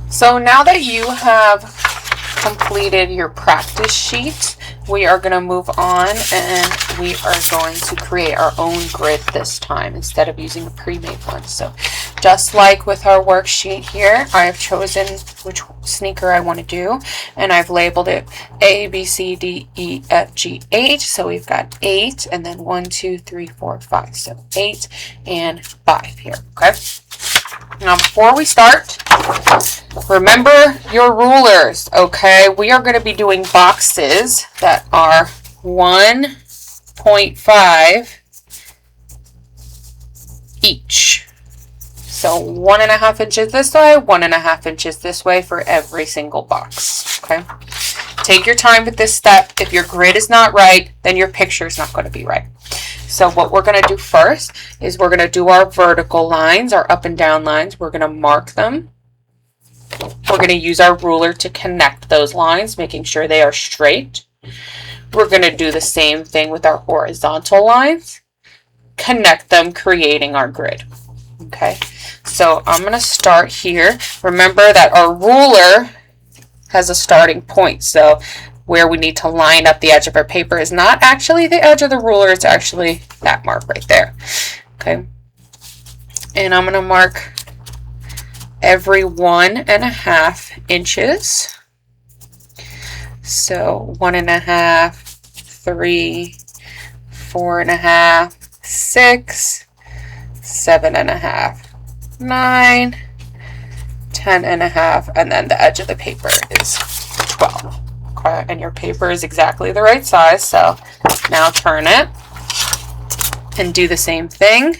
So now that you have completed your practice sheet, we are going to move on and we are going to create our own grid this time instead of using a pre-made one. So just like with our worksheet here, I have chosen which sneaker I want to do, and I've labeled it A, B, C, D, E, F, G, H. So we've got 8 and then 1, 2, 3, 4, 5. So 8 and 5 here, okay? Now before we start, remember your rulers, okay? We are going to be doing boxes that are 1.5 each. So 1.5 inches this way, 1.5 inches this way for every single box, okay? Take your time with this step. If your grid is not right, then your picture is not going to be right. So what we're going to do first is we're going to do our vertical lines, our up and down lines. We're going to mark them. We're going to use our ruler to connect those lines, making sure they are straight. We're going to do the same thing with our horizontal lines. Connect them, creating our grid. Okay, so I'm going to start here. Remember that our ruler has a starting point. So where we need to line up the edge of our paper is not actually the edge of the ruler. It's actually that mark right there. Okay, and I'm going to mark every 1.5 inches. So 1.5, 3, 4.5, 6, 7.5, 9, 10.5, and then the edge of the paper is 12. Okay, and your paper is exactly the right size. So now turn it and do the same thing.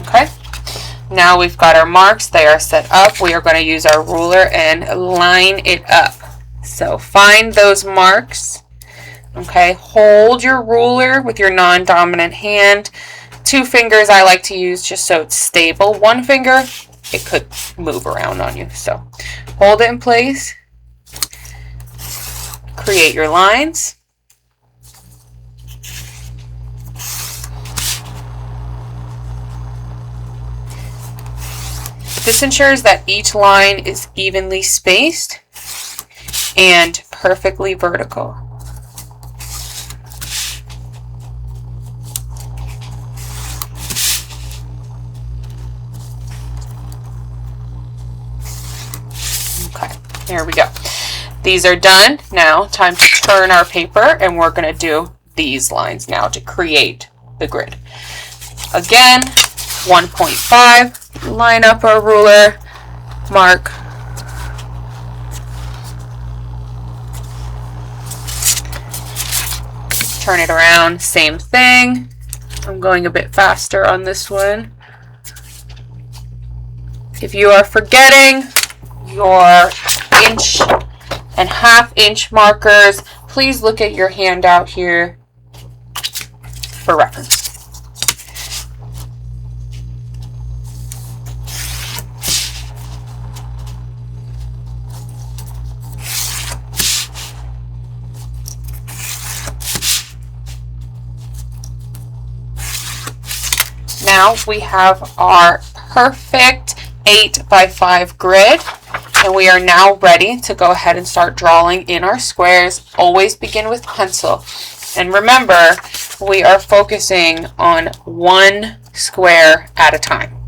Okay, now we've got our marks. They are set up. We are going to use our ruler and line it up. So find those marks. Okay, hold your ruler with your non-dominant hand. 2 fingers I like to use just so it's stable. 1 finger, it could move around on you. So hold it in place. Create your lines. This ensures that each line is evenly spaced and perfectly vertical. Okay, there we go. These are done. Now, time to turn our paper, and we're going to do these lines now to create the grid. Again, 1.5, line up our ruler, mark, turn it around, same thing. I'm going a bit faster on this one. If you are forgetting your 1.5 inch markers, please look at your handout here for reference. Now we have our perfect 8x5 grid, and we are now ready to go ahead and start drawing in our squares. Always begin with pencil. And remember, we are focusing on 1 square at a time.